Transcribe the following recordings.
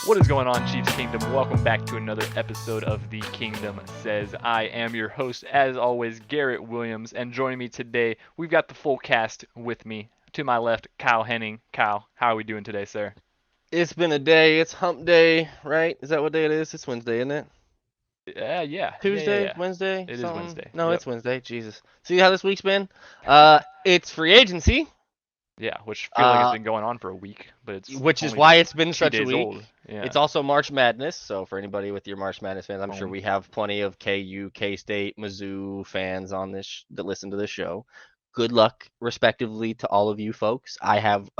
What is going on, Chiefs Kingdom? Welcome back to another episode of The Kingdom Says. I am your host, as always, Garrett Williams, and joining me today, we've got the full cast with me. To my left, Kyle Henning. Kyle, how are we doing today, sir? It's been a day. It's hump day, right? Is that what day it is? It's Wednesday, isn't it? Yeah. Tuesday, Wednesday, It is something? Wednesday. No, Yep. it's Wednesday. Jesus. See how this week's been? It's free agency, Yeah, which feels like it's been going on for a week, but it's which is only why it's been 2 such a days week. old. Yeah. It's also March Madness, so for anybody with your March Madness fans, I'm sure Oh. we have plenty of KU, K-State, Mizzou fans on this that listen to this show. Good luck, respectively, to all of you folks. I have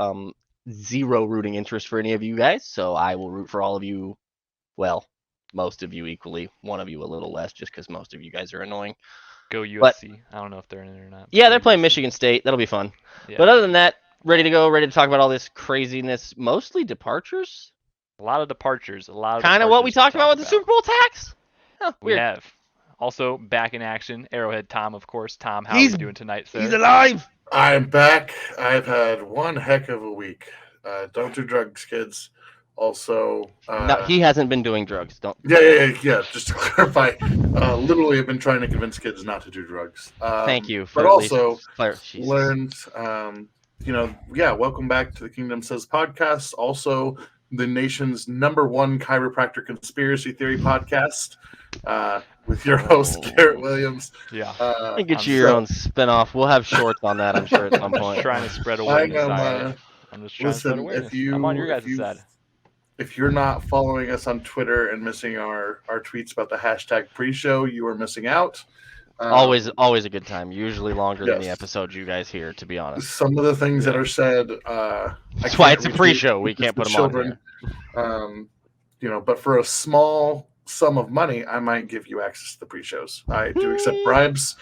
zero rooting interest for any of you guys, so I will root for all of you. Well, most of you equally, one of you a little less, just because most of you guys are annoying. Go But USC. I don't know if they're in it or not. yeah, Go they're playing USC. Michigan State. That'll be fun. Yeah. But other than that, ready to go, ready to talk about all this craziness. Mostly departures. A lot of departures. Kind of what we talked about with the Super Bowl tax. Huh, We weird. have. Also, back in action, Arrowhead Tom, of course. Tom, how He's- are we doing tonight, sir? He's alive. I'm back. I've had one heck of a week. Don't do drugs, kids. Also, No, he hasn't been doing drugs. Don't. yeah. Just to clarify, literally, I've been trying to convince kids not to do drugs. Thank you. For But at least also Jesus. learned, welcome back to the Kingdom Says podcast. Also, the nation's #1 chiropractor conspiracy theory podcast with your host Garrett Williams. Yeah. You get you your own spinoff. We'll have shorts on that, I'm sure, at some I'm just point. trying to spread I awareness. am. I'm just trying to spread Listen, awareness. if I'm on your guys' side. If you're not following us on Twitter and missing our tweets about the hashtag pre-show, you are missing out. Always a good time. Usually longer than the Yes. episodes you guys hear, to be honest. Some of the things that are said. That's why it's a pre-show. We can't put them on here. But for a small sum of money, I might give you access to the pre-shows. I do accept bribes.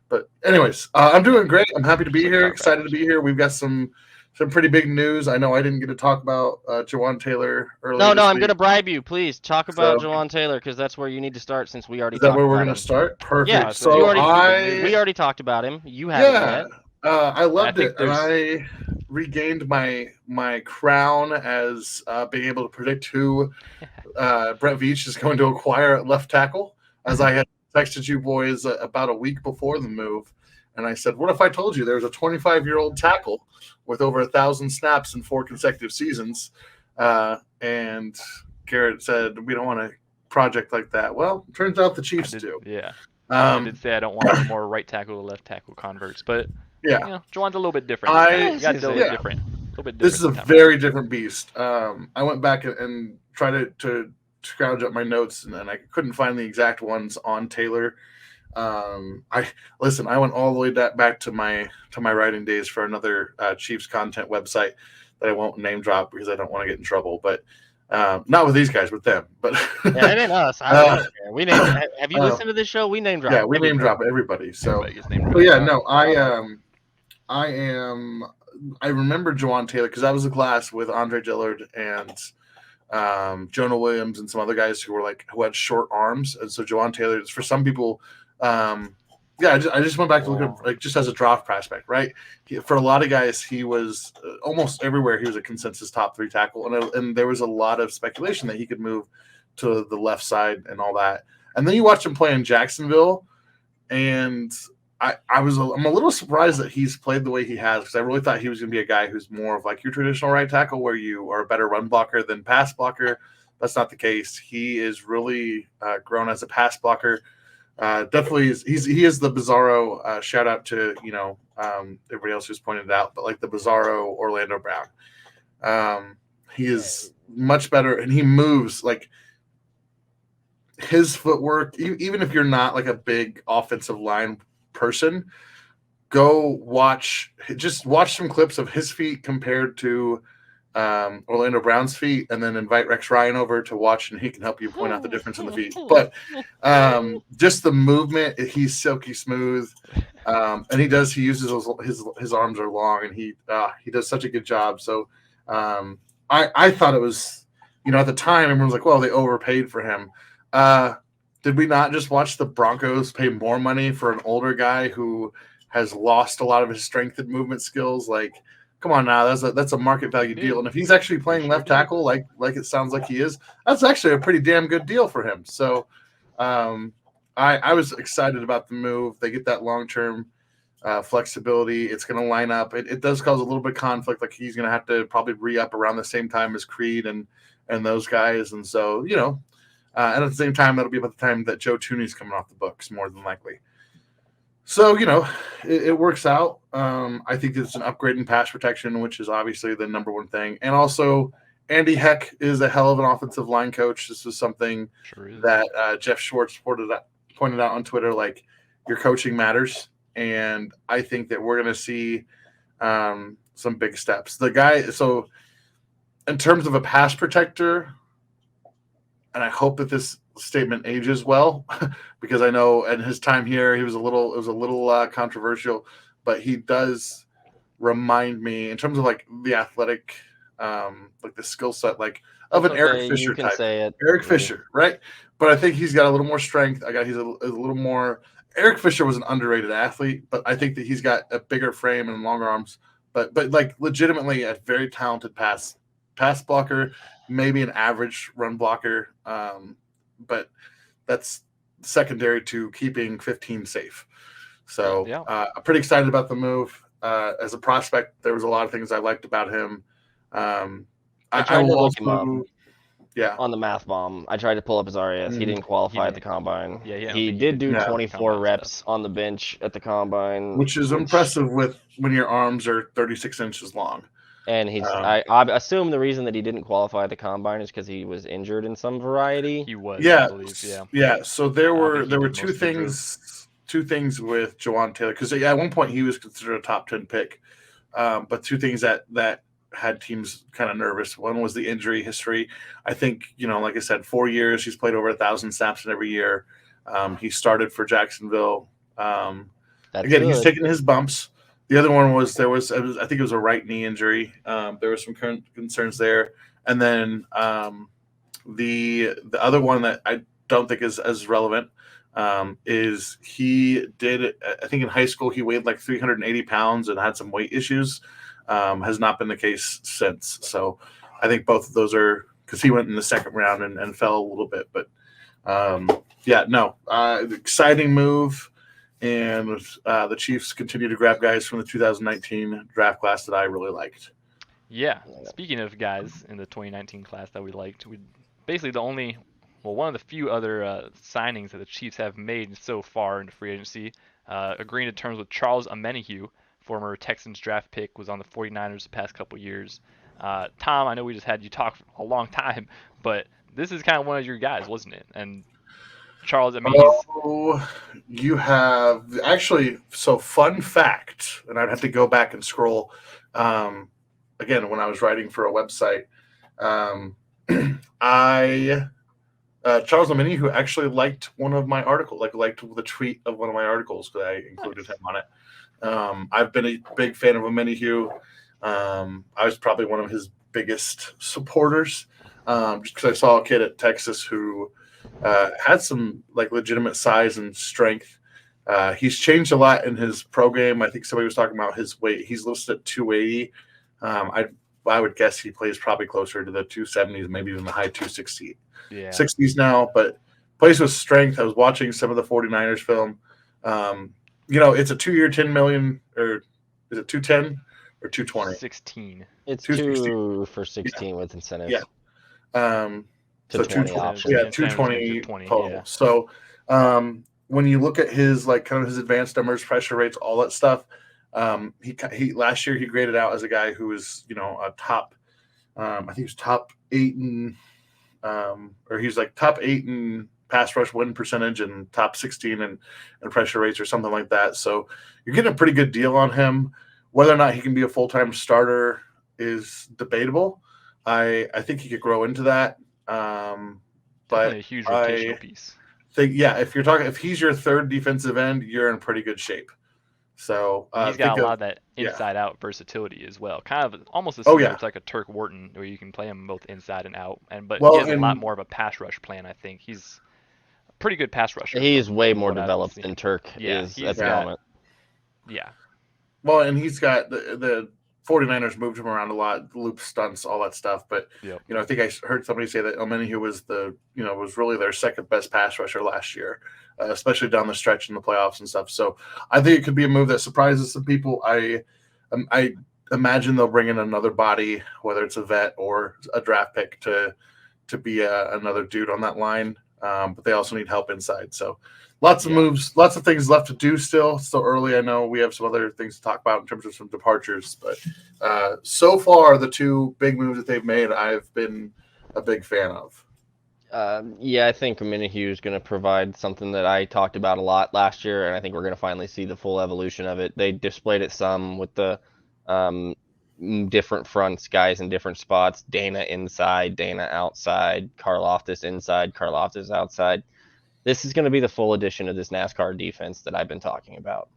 But anyways, I'm doing great. I'm happy to be here. Excited to be here. We've got some pretty big news. I know I didn't get to talk about Jawaan Taylor earlier. No, I'm week. going to bribe you. Please talk about So- Jawaan Taylor, because that's where you need to start, since we already Is that talked where we're about going to him. start? Perfect. Yeah, so we I already talked about him. You haven't yet. I loved think it, and I regained my crown as being able to predict who Brett Veach is going to acquire at left tackle, as I had texted you boys about a week before the move. And I said, what if I told you there was a 25-year-old tackle with over 1,000 snaps in 4 consecutive seasons? And Garrett said, we don't want a project like that. Well, turns out the Chiefs do. Yeah. I did say I don't want more right tackle to left tackle converts, but Yeah. Jawaan's a little bit different. Yeah. A little bit different. This is a very different beast. I went back and tried to scrounge up my notes, and I couldn't find the exact ones on Taylor. I went all the way back to my writing days for another Chiefs content website that I won't name drop because I don't want to get in trouble. But not with these guys, with them. But Yeah, it ain't us. I don't care. We name. Have you listened to this show? We name drop. yeah, we name drop everybody. So, Everybody gets named but yeah, right. no, I remember Jawaan Taylor because I was in class with Andre Dillard and Jonah Williams and some other guys who had short arms, and so Jawaan Taylor is for some people. I just went back to look at just as a draft prospect, right? For a lot of guys, he was almost everywhere. He was a consensus top 3 tackle, and there was a lot of speculation that he could move to the left side and all that. And then you watch him play in Jacksonville, and I'm a little surprised that he's played the way he has, because I really thought he was going to be a guy who's more of like your traditional right tackle, where you are a better run blocker than pass blocker. That's not the case. He is really grown as a pass blocker. Definitely, he is the Bizarro. Shout out to everybody else who's pointed it out, but like the Bizarro Orlando Brown. He is much better, and he moves like his footwork. Even if you're not like a big offensive line person, go watch some clips of his feet compared to Orlando Brown's feet, and then invite Rex Ryan over to watch, and he can help you point out the difference in the feet. But just the movement, he's silky smooth, and he uses his arms are long, and he does such a good job. So I thought it was, at the time everyone was like, well, they overpaid for him. Did we not just watch the Broncos pay more money for an older guy who has lost a lot of his strength and movement skills? Like, come on now, that's a market value deal. And if he's actually playing left tackle, like it sounds like he is, that's actually a pretty damn good deal for him. So, I was excited about the move. They get that long term flexibility. It's going to line up. It does cause a little bit of conflict. Like he's going to have to probably re-up around the same time as Creed and those guys. And so, and at the same time, that'll be about the time that Joe Tooney's coming off the books, more than likely. So, it works out. I think it's an upgrade in pass protection, which is obviously the number one thing. And also, Andy Heck is a hell of an offensive line coach. This is something that Jeff Schwartz pointed out on Twitter, like your coaching matters. And I think that we're going to see some big steps. The guy, so in terms of a pass protector, and I hope that this statement ages well, because I know in his time here, it was a little controversial, but he does remind me in terms of like the athletic, like the skill set, like of an Eric Fisher you can type. say it. Eric Fisher, right? But I think he's got a little more strength. He's a little more. Eric Fisher was an underrated athlete, but I think that he's got a bigger frame and longer arms. But like legitimately a very talented pass blocker, maybe an average run blocker. But that's secondary to keeping 15 safe. So I'm pretty excited about the move. As a prospect, there was a lot of things I liked about him. I tried to look him up. Yeah. On the math bomb, I tried to pull up his RAS. He didn't qualify at the combine. Yeah. He did do 24 reps on the bench at the combine, which is impressive with when your arms are 36 inches long. And he's. I assume the reason that he didn't qualify at the combine is because he was injured in some variety. He was. Yeah. I believe, Yeah. So there were two things with Jawaan Taylor, because at one point he was considered a top 10 pick, but two things that had teams kind of nervous. One was the injury history. I think, like I said, 4 years, he's played over 1,000 snaps in every year. He started for Jacksonville. He's taking his bumps. The other one was I think it was a right knee injury. There were some current concerns there. And then the other one that I don't think is as relevant is he did, I think in high school, he weighed like 380 pounds and had some weight issues. Has not been the case since. So I think both of those are, because he went in the second round and fell a little bit. But exciting move. And the Chiefs continue to grab guys from the 2019 draft class that I really liked. Yeah. Speaking of guys in the 2019 class that we liked, basically one of the few other signings that the Chiefs have made so far into free agency, agreeing to terms with Charles Omenihu, former Texans draft pick, was on the 49ers the past couple years. Tom, I know we just had you talk for a long time, but this is kind of one of your guys, wasn't it? And Charles, you have actually, so fun fact, and I'd have to go back and scroll, again, when I was writing for a website, Charles Omenihu actually liked one of my articles, liked the tweet of one of my articles, because I included him on it. I've been a big fan of Omenihu. I was probably one of his biggest supporters, just because I saw a kid at Texas who had some legitimate size and strength. He's changed a lot in his pro game. I think somebody was talking about his weight. He's listed at 280. I would guess he plays probably closer to the 270s, maybe even the high 60s now, but plays with strength. I was watching some of the 49ers film. It's a 2-year, $10 million, or is it 210 or 220? 16. It's 2 for 16 with incentives. Yeah. So 220, 220 total. Yeah. So when you look at his kind of his advanced numbers, pressure rates, all that stuff, he last year he graded out as a guy who was a top, I think he was top 8 in, or he's top 8 in pass rush win percentage and top 16 in pressure rates or something like that. So you're getting a pretty good deal on him. Whether or not he can be a full-time starter is debatable. I think he could grow into that. But a huge rotational piece. If he's your third defensive end, you're in pretty good shape. So he's got a lot of that inside-out versatility as well. Kind of almost as similar to like a Turk Wharton, where you can play him both inside and out. But he has a lot more of a pass rush plan. I think he's a pretty good pass rusher. He is way more developed than Turk is at the moment. Yeah. Well, and he's got the 49ers moved him around a lot, loop stunts, all that stuff. But Yep. I think I heard somebody say that Omenihu was was really their second best pass rusher last year, especially down the stretch in the playoffs and stuff. So I think it could be a move that surprises some people. I imagine they'll bring in another body, whether it's a vet or a draft pick, to be another dude on that line. But they also need help inside. So lots of moves, lots of things left to do still. Still early. I know we have some other things to talk about in terms of some departures. But so far, the two big moves that they've made, I've been a big fan of. Yeah, I think Omenihu is going to provide something that I talked about a lot last year, and I think we're going to finally see the full evolution of it. They displayed it some with the different fronts, guys in different spots. Dana inside, Dana outside, Karlaftis inside, Karlaftis outside. This is going to be the full edition of this NASCAR defense that I've been talking about.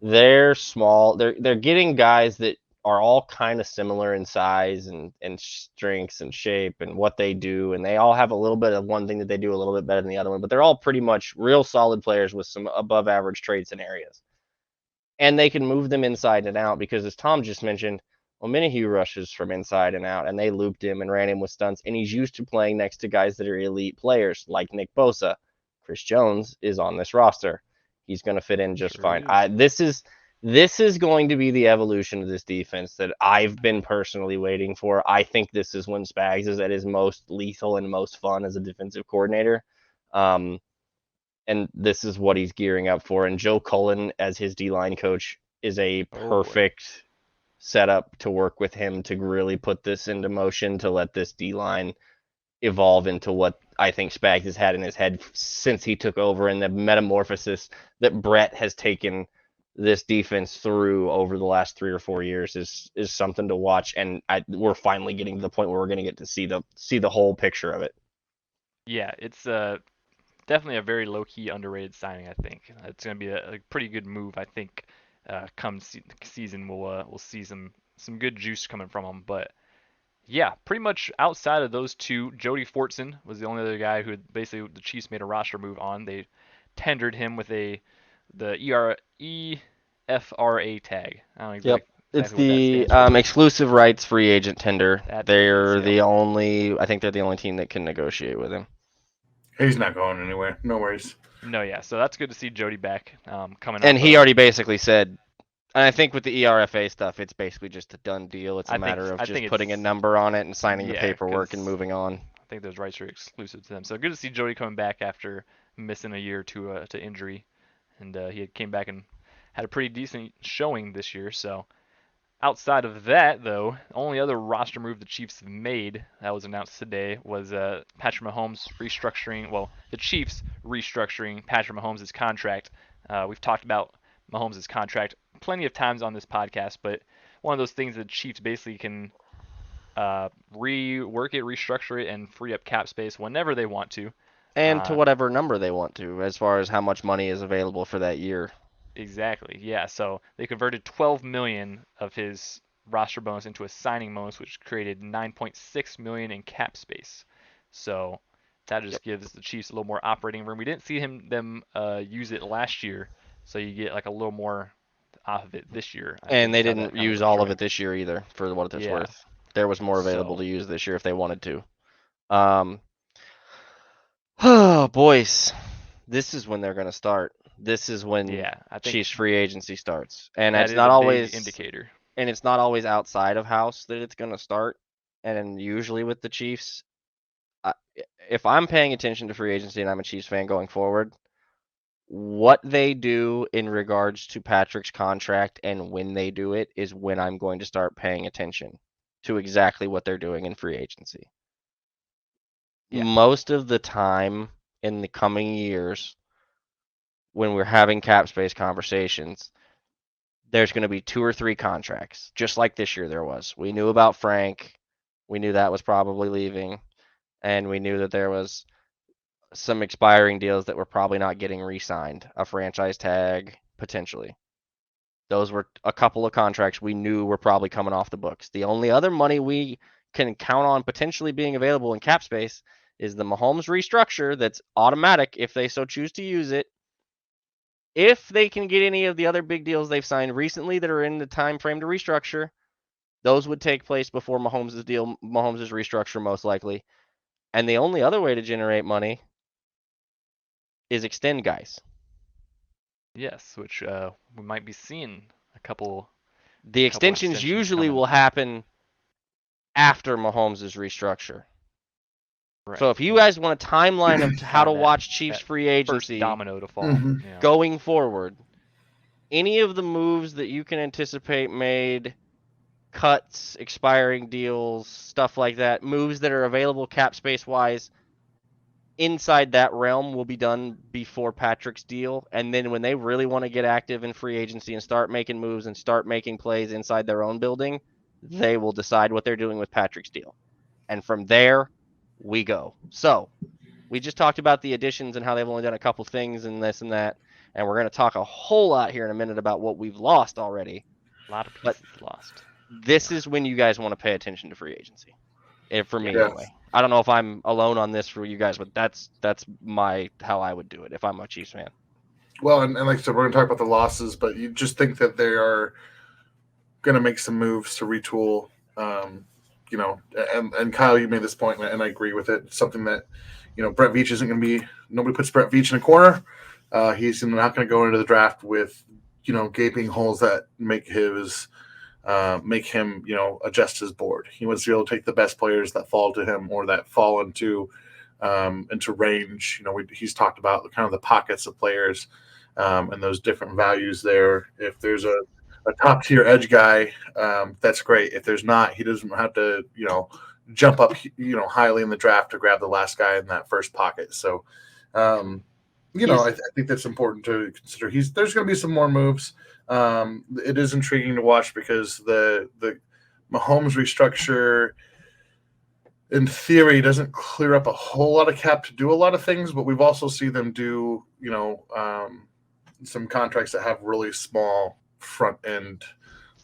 They're small. They're getting guys that are all kind of similar in size and strengths and shape and what they do, and they all have a little bit of one thing that they do a little bit better than the other one, but they're all pretty much real solid players with some above average traits and areas. And they can move them inside and out because, as Tom just mentioned, Omenihu rushes from inside and out, and they looped him and ran him with stunts, and he's used to playing next to guys that are elite players like Nick Bosa. Chris Jones is on this roster. He's going to fit in just fine. This is going to be the evolution of this defense that I've been personally waiting for. I think this is when Spags is at his most lethal and most fun as a defensive coordinator. And this is what he's gearing up for. And Joe Cullen as his D-line coach is a perfect setup to work with him to really put this into motion, to let this D-line evolve into what I think Spags has had in his head since he took over, and the metamorphosis that Brett has taken this defense through over the last 3 or 4 years is something to watch. And we're finally getting to the point where we're going to get to see the whole picture of it. Yeah, it's definitely a very low-key underrated signing. I think it's going to be a pretty good move. I think come season we'll see some good juice coming from him. But yeah, pretty much outside of those two, Jody Fortson was the only other guy who basically the Chiefs made a roster move on. They tendered him with the EFRA tag. I don't know exactly It's what that the stands for. exclusive rights free agent tender. That's They're what it is, I think they're the only team that can negotiate with him. He's not going anywhere. No worries. No, yeah. So that's good to see Jody back coming up. And he already basically said, and I think with the ERFA stuff, it's basically just a done deal. It's a matter of just putting a number on it and signing the paperwork and moving on. I think those rights are exclusive to them. So good to see Jody coming back after missing a year to injury, and he came back and had a pretty decent showing this year. So outside of that, though, the only other roster move the Chiefs have made that was announced today was Patrick Mahomes restructuring. Well, the Chiefs restructuring Patrick Mahomes' contract. We've talked about Mahomes' contract plenty of times on this podcast, but one of those things that Chiefs basically can rework it, restructure it, and free up cap space whenever they want to. And to whatever number they want to, as far as how much money is available for that year. Exactly, yeah. So they converted $12 million of his roster bonus into a signing bonus, which created $9.6 million in cap space. So that just gives the Chiefs a little more operating room. We didn't see them use it last year, so you get like a little more off of it this year. And they didn't use all of it this year either, for what it's worth. There was more available to use this year if they wanted to. Oh, boys, this is when they're going to start. This is when Chiefs free agency starts, and it's not always indicator. And it's not always outside of house that it's going to start. And usually with the Chiefs, if I'm paying attention to free agency and I'm a Chiefs fan going forward, what they do in regards to Patrick's contract and when they do it is when I'm going to start paying attention to exactly what they're doing in free agency. Yeah. Most of the time in the coming years, when we're having cap space conversations, there's going to be 2 or 3 contracts, just like this year there was. We knew about Frank. We knew that was probably leaving. And we knew that there was some expiring deals that were probably not getting re-signed, a franchise tag, potentially. Those were a couple of contracts we knew were probably coming off the books. The only other money we can count on potentially being available in cap space is the Mahomes restructure that's automatic if they so choose to use it. If they can get any of the other big deals they've signed recently that are in the time frame to restructure, Those would take place before Mahomes' restructure, most likely. And the only other way to generate money is extend guys. Yes, which we might be seeing a couple The extensions usually coming. will happen after Mahomes' restructure. Right. So if you guys want a timeline of how to watch Chiefs free agency first domino to fall, Mhm. going forward, any of the moves that you can anticipate made, cuts, expiring deals, stuff like that, moves that are available cap space wise inside that realm will be done before Patrick's deal. And then when they really want to get active in free agency and start making moves and start making plays inside their own building, they will decide what they're doing with Patrick's deal. And from there, we go. So we just talked about the additions and how they've only done a couple things and this and that. And we're going to talk a whole lot here in a minute about what we've lost already. A lot of pieces lost. This is when you guys want to pay attention to free agency. For me, Yeah. anyway. I don't know if I'm alone on this for you guys, but that's how I would do it if I'm a Chiefs fan. Well, and like I said, we're going to talk about the losses, but you just think that they are going to make some moves to retool. You know, and Kyle, you made this point, and I agree with it. It's something that, you know, Brett Veach isn't going to be. Nobody puts Brett Veach in a corner. He's not going to go into the draft with, you know, gaping holes that make him, you know, adjust his board. He wants to be able to take the best players that fall to him or that fall into range. You know, he's talked about kind of the pockets of players and those different values there. If there's a top tier edge guy, that's great. If there's not, he doesn't have to, you know, jump up, you know, highly in the draft to grab the last guy in that first pocket. So, you know, I think that's important to consider. There's going to be some more moves. It is intriguing to watch because the Mahomes restructure, in theory, doesn't clear up a whole lot of cap to do a lot of things, but we've also seen them do, you know, some contracts that have really small front end,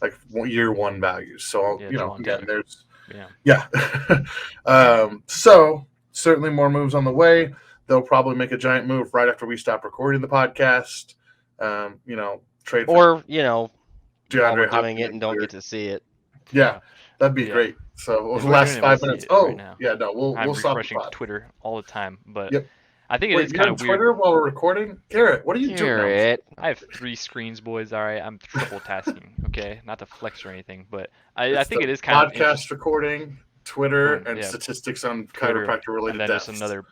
like year one values. So, you know, again, there's, so certainly more moves on the way. They'll probably make a giant move right after we stop recording the podcast. You know, trade or, you know, DeAndre while we're Hopkins doing it and don't get to see it. Yeah, that'd be great. So the last 5 minutes. Oh, right now. Yeah, no, we'll stop refreshing Twitter all the time, but yep. I think it is kind of weird. Twitter while we're recording, Garrett. What are you doing? I have 3 screens, boys. All right, I'm triple tasking. Okay, not to flex or anything, but I think it is kind of podcast recording, Twitter, and statistics on chiropractor related deaths. Just another.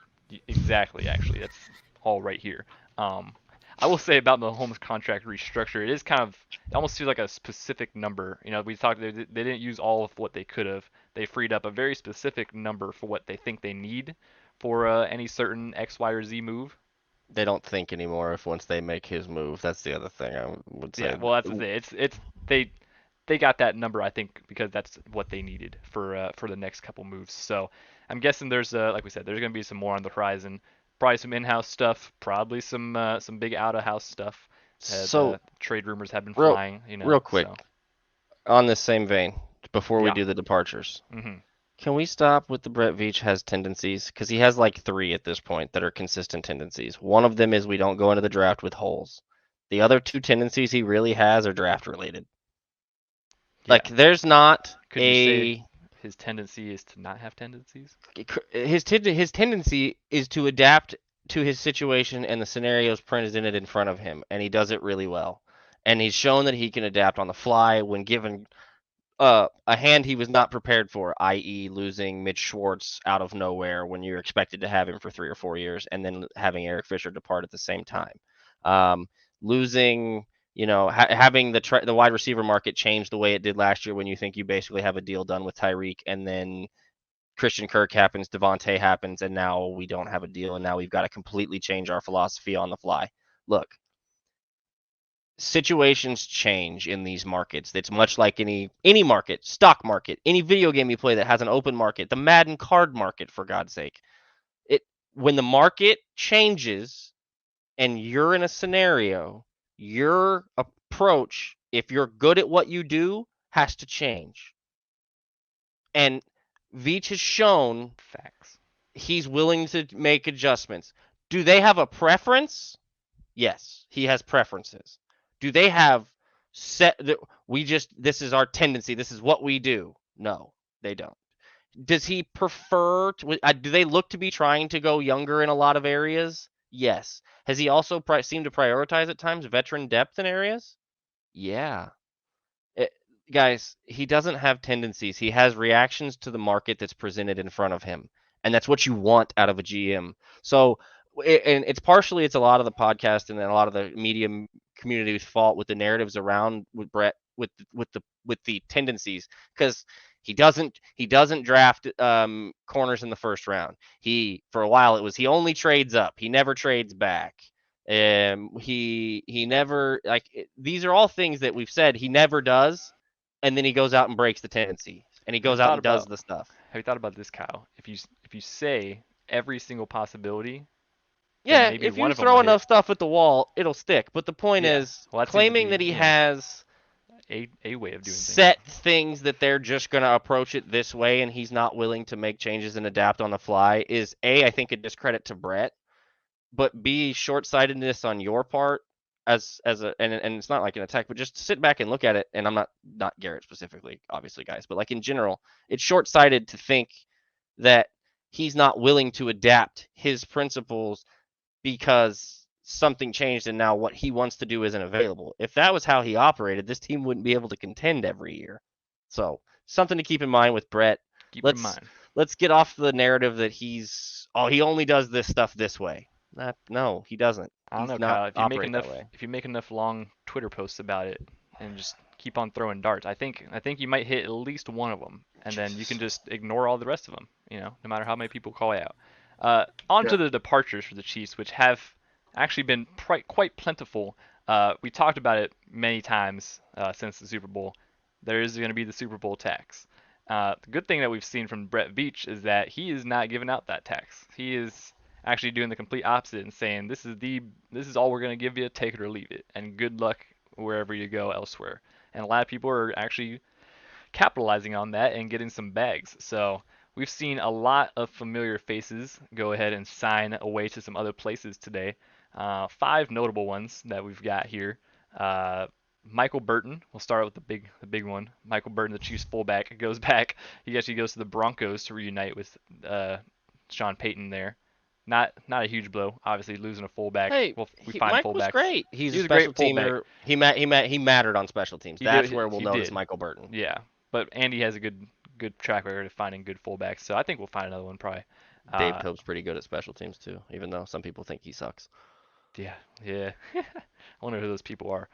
Exactly, actually, that's all right here. I will say about the Mahomes contract restructure, it is kind of, it almost feels like a specific number. You know, we talked, they didn't use all of what they could have. They freed up a very specific number for what they think they need for any certain X, Y, or Z move. They don't think anymore once they make his move. That's the other thing I would say. Yeah, well, that's the thing. They got that number, I think, because that's what they needed for the next couple moves. So I'm guessing there's, like we said, there's going to be some more on the horizon. Probably some in-house stuff, probably some big out-of-house stuff. So trade rumors have been flying. You know, real quick, on this same vein, before we do the departures, can we stop with the Brett Veach has tendencies? Because he has like 3 at this point that are consistent tendencies. One of them is we don't go into the draft with holes. The other 2 tendencies he really has are draft related. Yeah. Like there's not Could you say his tendency is to not have tendencies? His tendency is to adapt to his situation and the scenarios printed in it in front of him, and he does it really well. And he's shown that he can adapt on the fly when given a hand he was not prepared for, i.e. losing Mitch Schwartz out of nowhere when you're expected to have him for 3 or 4 years, and then having Eric Fisher depart at the same time. Losing... You know, having the wide receiver market change the way it did last year when you think you basically have a deal done with Tyreek and then Christian Kirk happens, Devontae happens, and now we don't have a deal and now we've got to completely change our philosophy on the fly. Look, situations change in these markets. It's much like any market, stock market, any video game you play that has an open market, the Madden card market, for God's sake. When the market changes and you're in a scenario, your approach, if you're good at what you do, has to change. And Veach has shown facts. He's willing to make adjustments. Do they have a preference? Yes, he has preferences. Do they have this is our tendency. This is what we do. No, they don't. Does he prefer to, do they look to be trying to go younger in a lot of areas? Yes. Has he also seemed to prioritize at times veteran depth in areas? Yeah. Guys, he doesn't have tendencies. He has reactions to the market that's presented in front of him. And that's what you want out of a GM. So, and it's a lot of the podcast and then a lot of the media community's fault with the narratives around with Brett with the tendencies, because he doesn't draft corners in the first round. For a while it was he only trades up. He never trades back. He never, these are all things that we've said he never does, and then he goes out and breaks the tendency, and he goes out and does the stuff. Have you thought about this, Kyle? If you say every single possibility, yeah, if you throw enough stuff at the wall, it'll stick. But the point is, claiming that he has a way of doing set things that they're just going to approach it this way, and he's not willing to make changes and adapt on the fly, is I think a discredit to Brett, but B, short-sightedness on your part and it's not like an attack, but just sit back and look at it. And I'm not Garrett specifically, obviously, guys, but like in general, it's short-sighted to think that he's not willing to adapt his principles because something changed and now what he wants to do isn't available. If that was how he operated, this team wouldn't be able to contend every year. So something to keep in mind with Brett. Let's get off the narrative that he only does this stuff this way. No, he doesn't. I don't know, Kyle. If you make enough long Twitter posts about it and just keep on throwing darts, I think you might hit at least one of them, and then you can just ignore all the rest of them. No matter how many people call you out. On to the departures for the Chiefs, which have actually been quite plentiful. We talked about it many times since the Super Bowl. There is going to be the Super Bowl tax. The good thing that we've seen from Brett Veach is that he is not giving out that tax. He is actually doing the complete opposite and saying this is all we're going to give you, take it or leave it, and good luck wherever you go elsewhere. And a lot of people are actually capitalizing on that and getting some bags. So we've seen a lot of familiar faces go ahead and sign away to some other places today. 5 notable ones that we've got here. Michael Burton, we'll start with the big one. Michael Burton, the Chiefs fullback, goes back. He actually goes to the Broncos to reunite with Sean Payton there. Not a huge blow, obviously losing a fullback. Hey, Mike was great. He's a special teamer. He mattered on special teams. That's where we'll notice Michael Burton. Yeah, but Andy has a good track record of finding good fullbacks, so I think we'll find another one probably. Dave Cope's pretty good at special teams too, even though some people think he sucks. Yeah. I wonder who those people are.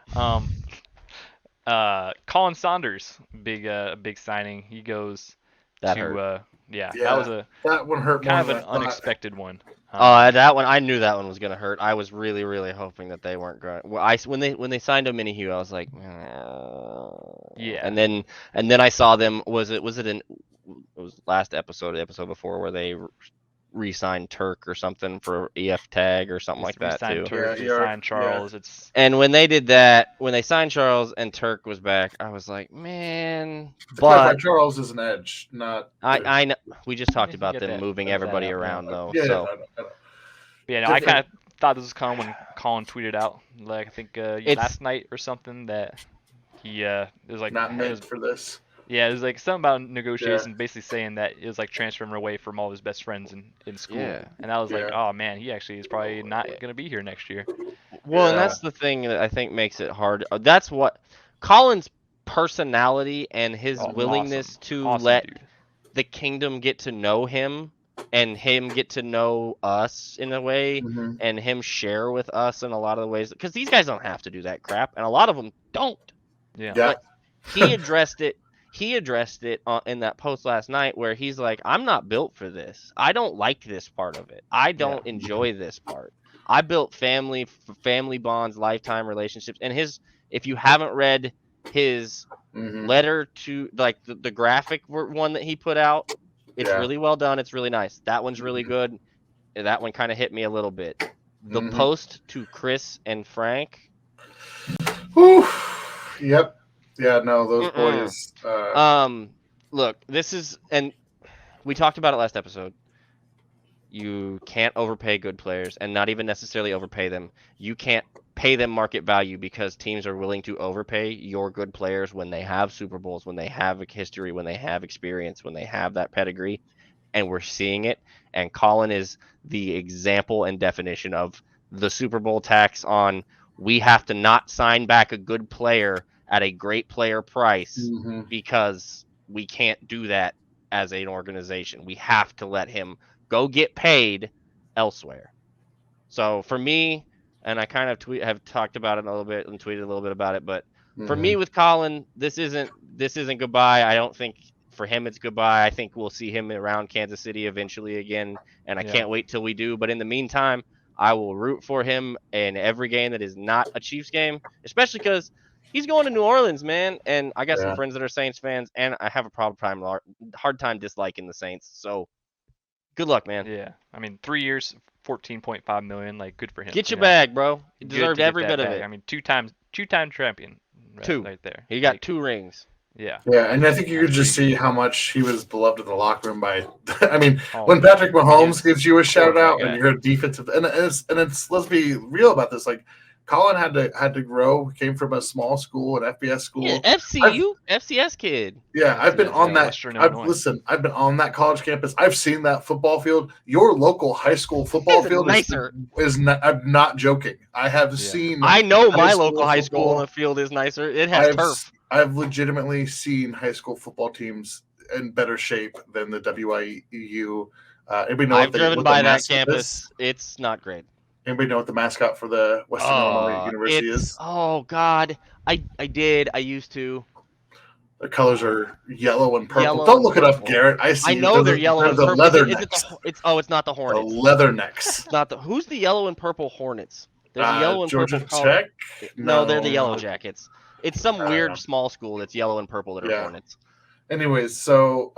Khalen Saunders, big signing. He goes that to hurt. That one hurt kind of an unexpected one. That one, I knew that one was gonna hurt. I was really, really hoping that they weren't going. Well, when they signed Omenihu, I was like, yeah. And then I saw them. It was last episode, the episode before, where they re-signed Turk or something for EF tag or something like that too. Turk, signed Charles. Yeah. And when they did that, when they signed Charles and Turk was back, I was like, man. But Charles is an edge, not. I know. We just talked about them moving everybody around though. Yeah, so. I kind of thought this was coming when Khalen tweeted out, like I think last night or something, that he it was like not meant for this. Yeah, it was like something about negotiations, basically saying that it was like transferring away from all of his best friends in school. Yeah. And I was like, oh man, he actually is probably not going to be here next year. Well, and that's the thing that I think makes it hard. That's what Khalen's personality and his willingness to let the kingdom get to know him and him get to know us in a way, and him share with us in a lot of the ways, because these guys don't have to do that crap, and a lot of them don't. Yeah. But he addressed it. He addressed it in that post last night where he's like, I'm not built for this. I don't like this part of it. I don't enjoy this part. I built family bonds, lifetime relationships. And if you haven't read his letter to, like, the graphic one that he put out, it's really well done. It's really nice. That one's really good. That one kind of hit me a little bit. The post to Chris and Frank. Whew. Yep. Yeah, no, those boys. Look, this is, and we talked about it last episode. You can't overpay good players, and not even necessarily overpay them. You can't pay them market value because teams are willing to overpay your good players when they have Super Bowls, when they have a history, when they have experience, when they have that pedigree, and we're seeing it. And Khalen is the example and definition of the Super Bowl tax on we have to not sign back a good player at a great player price because we can't do that as an organization. We have to let him go get paid elsewhere. So for me, and I kind of have talked about it a little bit and tweeted a little bit about it, but for me with Khalen, this isn't goodbye. I don't think for him it's goodbye. I think we'll see him around Kansas City eventually again, and I can't wait till we do. But in the meantime, I will root for him in every game that is not a Chiefs game, especially because he's going to New Orleans, man. And I got some friends that are Saints fans, and I have a hard time disliking the Saints. So good luck, man. Yeah, I mean, 3 years, 14.5 million. Like, good for him. Get your bag, bro. You Good deserved to get every that bit of bag. it. I mean, two-time champion. Right there. He got Like, 2 rings. Yeah. Yeah, and I think you could just see how much he was beloved in the locker room by. I mean, Oh, when Patrick Mahomes is gives you a shout out guy. and you're a defensive, and it's let's be real about this. Like, Khalen had to grow. Came from a small school, an FBS school. Yeah, FCS kid. Yeah, I've been on that. Western Illinois. I've been on that college campus. I've seen that football field. Your local high school football field nicer. is not. I'm not joking. I have seen. I know my local high school on the field is nicer. It has turf. I've legitimately seen high school football teams in better shape than the WIU. Anybody know I've driven by that campus. It's not great. Anybody know what the mascot for the Western Illinois University is? Oh God, I did. I used to. The colors are yellow and purple. Don't look it up, Garrett. I know they're yellow and purple. Leather necks. It's not the Hornets. The leather necks. It's not the. Who's the yellow and purple Hornets? They're the yellow and Georgia purple. Tech? No, they're the Yellow Jackets. It's some weird small school that's yellow and purple that are Hornets. Anyways, so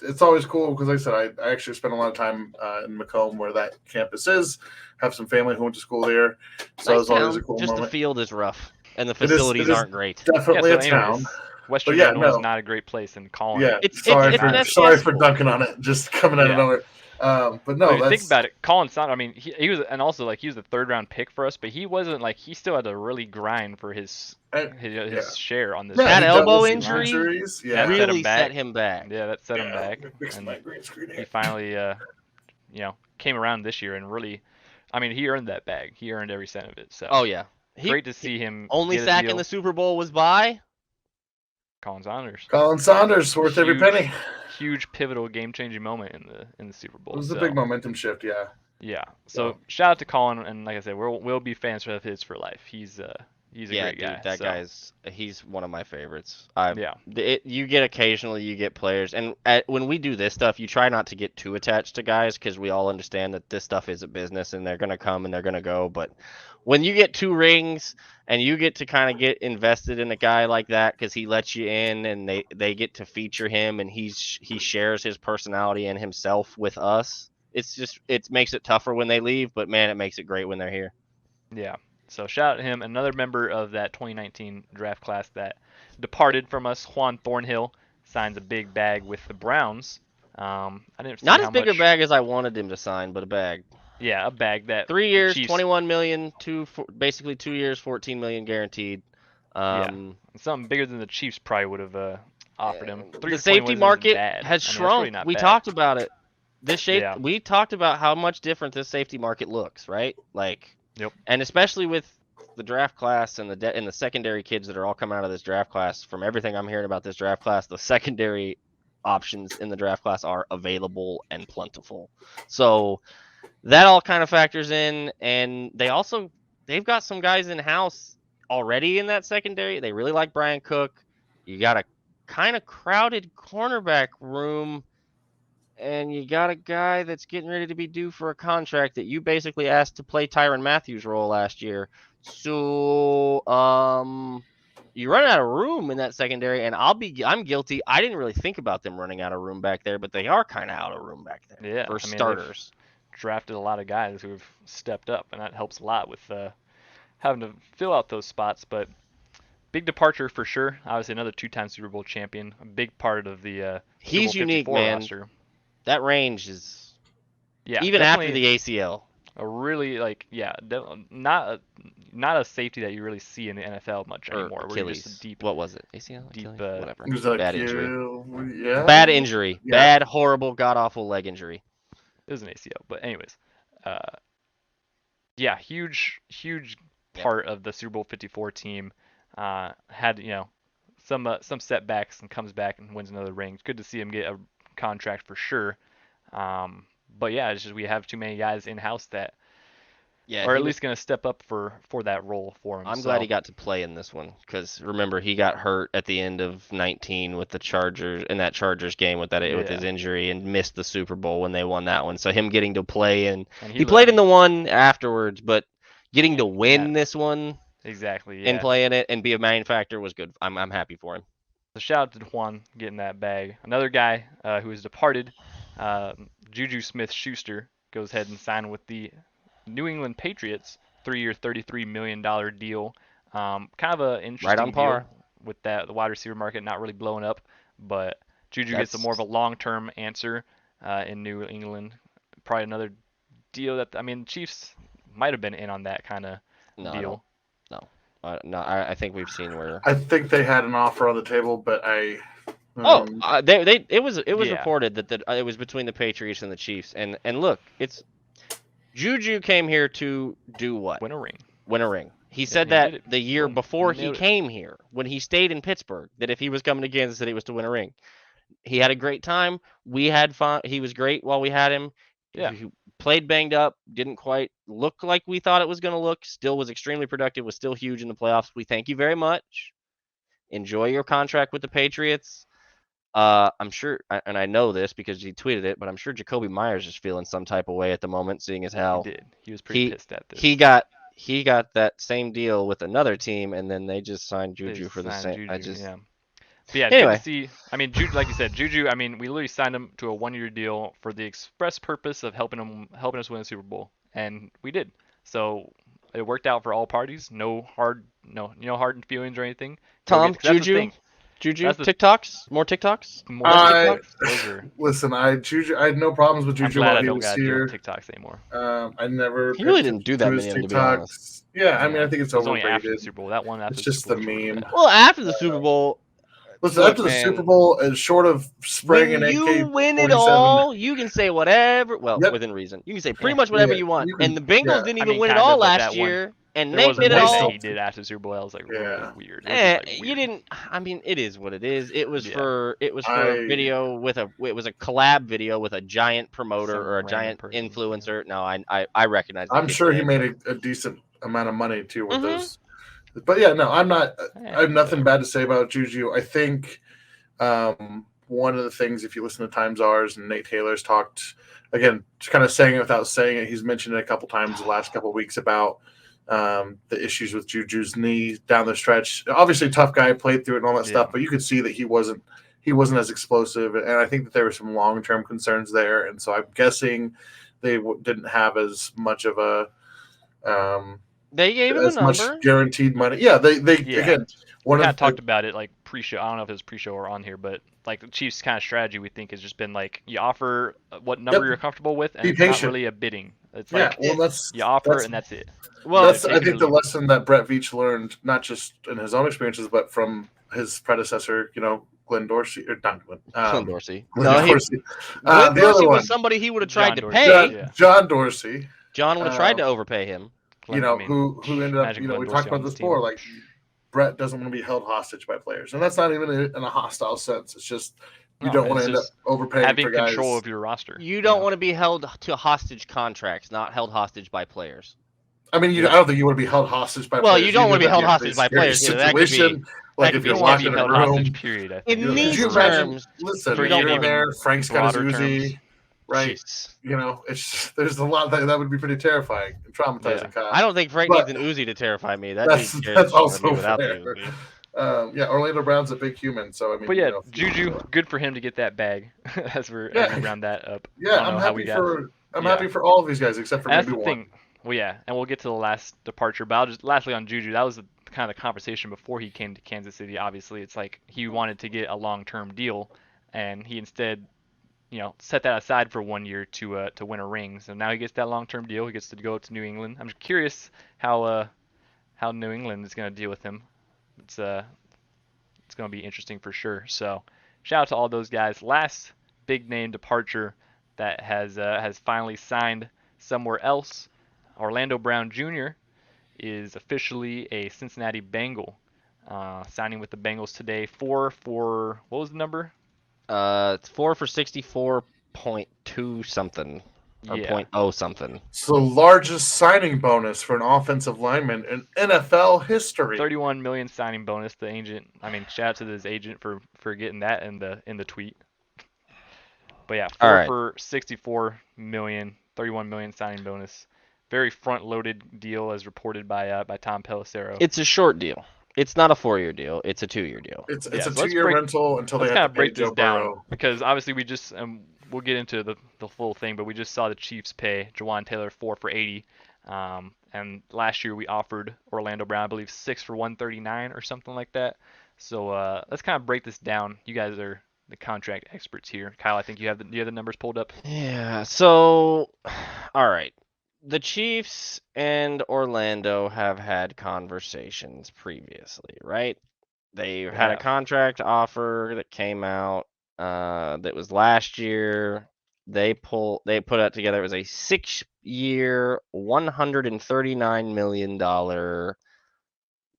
it's always cool because, like I said, I actually spent a lot of time in Macomb where that campus is. Have some family who went to school there, so it's always a cool moment. The field is rough and the facilities aren't great. Definitely a town. Western Illinois is not a great place, and Khalen. Yeah, sorry for dunking on it. Just coming out of nowhere. But no, think about it. Khalen Saunders. I mean, he was, and also like he was a 3rd round pick for us, but he wasn't like he still had to really grind for his share on this. That elbow injury really set him back. Yeah, that set him back. And he finally, came around this year and really, I mean, he earned that bag. He earned every cent of it. So. Oh yeah. Great to see him. Only sack in the Super Bowl was by Khalen Saunders. Khalen Saunders, worth every penny. Huge pivotal game-changing moment in the Super Bowl. It was a big momentum shift, yeah. Yeah. So shout out to Khalen, and like I said, we'll be fans of his for life. He's a great guy. That he's one of my favorites. You get occasionally you get players, and when we do this stuff, you try not to get too attached to guys because we all understand that this stuff is a business and they're gonna come and they're gonna go. But when you get 2 rings and you get to kind of get invested in a guy like that because he lets you in and they get to feature him and he shares his personality and himself with us, it makes it tougher when they leave, but man, it makes it great when they're here. Yeah. So shout out to him. Another member of that 2019 draft class that departed from us, Juan Thornhill, signs a big bag with the Browns. I didn't see not as big a bag as I wanted him to sign, but a bag. Yeah, a bag that 3 years, $21 million, basically 2 years, $14 million guaranteed. Something bigger than the Chiefs probably would have offered him. The safety market has shrunk. Really we talked about it. We talked about how much different this safety market looks, right? Like, and especially with the draft class and the secondary kids that are all coming out of this draft class. From everything I'm hearing about this draft class, the secondary options in the draft class are available and plentiful. So that all kind of factors in, and they've got some guys in house already in that secondary. They really like Brian Cook. You got a kind of crowded cornerback room, and you got a guy that's getting ready to be due for a contract that you basically asked to play Tyrann Mathieu's role last year. So you run out of room in that secondary, and I'm guilty. I didn't really think about them running out of room back there, but they are kind of out of room back there for starters. Drafted a lot of guys who have stepped up, and that helps a lot with having to fill out those spots. But big departure for sure. Obviously, another 2-time Super Bowl champion, a big part of the he's Super Bowl unique, man. roster. That range is even after the ACL. A really not a safety that you really see in the NFL much Or anymore. Where you're just a Achilles. What was it? ACL, deep. Achilles, whatever. Is that Bad injury. Yeah. Bad injury. Yeah. Bad, horrible, god awful leg injury. It was an ACL, but anyways, uh, yeah, huge Yep. part of the Super Bowl 54 team. Had some setbacks and comes back and wins another ring. It's good to see him get a contract for sure. But yeah, it's just we have too many guys in house that Yeah, are at least going to step up for that role for him. I'm glad he got to play in this one because remember he got hurt at the end of 19 with the Chargers in that Chargers game with his injury and missed the Super Bowl when they won that one. So him getting to play and he played in the one afterwards, but getting to win this one exactly and play in it and be a main factor was good. I'm happy for him. So shout out to Juan getting that bag. Another guy who has departed, JuJu Smith-Schuster goes ahead and signed with the New England Patriots, 3-year, $33 million deal. Kind of an interesting right on par deal with the wide receiver market not really blowing up, but JuJu gets a more of a long-term answer in New England. Probably another deal that Chiefs might have been in on that kind of deal. No, I think we've seen where. I think they had an offer on the table, but it was reported that it was between the Patriots and the Chiefs, and look, it's JuJu came here to do what? Win a ring. Win a ring. He said that the year before he came here, when he stayed in Pittsburgh, that if he was coming to Kansas City, it was to win a ring. He had a great time. We had fun. He was great while we had him. Yeah. He played banged up, didn't quite look like we thought it was going to look, still was extremely productive, was still huge in the playoffs. We thank you very much. Enjoy your contract with the Patriots. I'm sure, and I know this because he tweeted it, but I'm sure Jacoby Myers is feeling some type of way at the moment, seeing as how he did. He was pretty pissed at this. He got that same deal with another team, and then they just signed JuJu for the same. Yeah. But yeah, anyway. Good to see. JuJu, like you said, JuJu. We literally signed him to a 1-year deal for the express purpose of helping us win a Super Bowl, and we did. So it worked out for all parties. No hard feelings or anything. Tom, JuJu, TikToks, more TikToks. Listen, JuJu, I had no problems with JuJu while he was here. TikToks anymore. I never. He really didn't do that many of them, to be honest. Yeah, I think it's overrated. Only after the Super Bowl. That one after it's just the meme. Well, after the Super Bowl. Listen, after the Super Bowl, short of spraying an AK, you win it all, you can say whatever. Well, within reason, you can say pretty much whatever you want. And the Bengals didn't even win it all last year. And they did it all. He did after the Super Bowl. I was like, really weird. You didn't. It is what it is. It was for a video with it was a collab video with a giant promoter or a giant influencer. No, I recognize. I'm sure he made a decent amount of money too with those. But yeah, no, I'm not. I have nothing bad to say about JuJu. I think one of the things, if you listen to Times Ours and Nate Taylor's talked again, just kind of saying it without saying it. He's mentioned it a couple times the last couple of weeks about the issues with JuJu's knee down the stretch. Obviously, tough guy, played through it and all that stuff, but you could see that he wasn't as explosive, and I think that there were some long-term concerns there. And so I'm guessing they didn't have as much of a. They gave him a number. Much guaranteed money. Yeah, they again. We kind of talked about it like pre-show. I don't know if it was pre-show or on here, but like the Chiefs' kind of strategy, we think has just been like you offer what number you're comfortable with, and it's not really a bidding. It's like you offer and that's it. Well, I think the lesson that Brett Veach learned, not just in his own experiences, but from his predecessor, Glenn Dorsey or not Glenn. Glenn Dorsey. Glenn Dorsey. Glenn Dorsey was somebody he would have tried to pay. John Dorsey. John would have tried to overpay him. Who ended up, we talked about this before, like Brett doesn't want to be held hostage by players. And that's not even in a hostile sense. It's just you don't want to end up overpaying having for guys. Control of your roster. You don't want to be held to hostage contracts, not held hostage by players. I don't think you want to be held hostage by players. Well, you don't want to be held hostage by players. Situation, if you're locked in a room. Period, in these terms, listen, you're in there, Frank's got his Uzi. Right, there's a lot that would be pretty terrifying and traumatizing. Kyle. I don't think Frank needs an Uzi to terrify me. That's also fair. Orlando Brown's a big human, so But JuJu, good for him to get that bag as we round that up. Yeah, I'm happy for all of these guys except for maybe one. Well, yeah, and we'll get to the last departure. But I'll just lastly on JuJu, that was kind of the conversation before he came to Kansas City. Obviously, it's like he wanted to get a long-term deal, and he instead set that aside for 1 year to win a ring. So now he gets that long-term deal. He gets to go to New England. I'm curious how New England is going to deal with him. It's going to be interesting for sure. So shout out to all those guys. Last big name departure that has finally signed somewhere else. Orlando Brown Jr. is officially a Cincinnati Bengal, signing with the Bengals today. For what was the number? It's 4 for 64.2 something or Yeah, 0.0 something. It's the largest signing bonus for an offensive lineman in NFL history. 31 million signing bonus. The agent, shout out to his agent for getting that in the tweet. But yeah, All 4 right. for 64 million, 31 million signing bonus. Very front-loaded deal as reported by Tom Pelissero. It's a short deal. It's not a 4-year deal. It's a 2-year deal. It's Yeah, a so let's 2-year break- rental until they Let's have kind to of pay break this Joe down Burrow. because obviously we just we'll get into the full thing, but we just saw the Chiefs pay Jawaan Taylor 4 for 80, and last year we offered Orlando Brown, I believe, 6 for 139 or something like that. So let's kind of break this down. You guys are the contract experts here. Kyle, I think you have the numbers pulled up. Yeah. So, all right. The Chiefs and Orlando have had conversations previously, right? They've had a have. contract offer that came out that was last year. They put it together. It was a 6-year, $139 million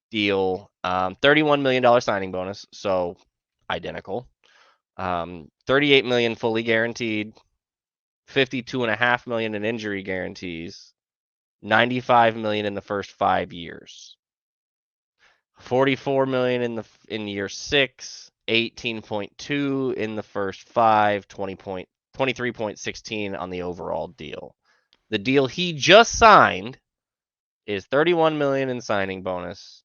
deal, $31 million signing bonus, so identical. 38 million fully guaranteed, 52.5 million in injury guarantees, 95 million in the first 5 years, 44 million in year 6, 18.2 in the first 5, 23.16 on the overall deal. The deal he just signed is 31 million in signing bonus.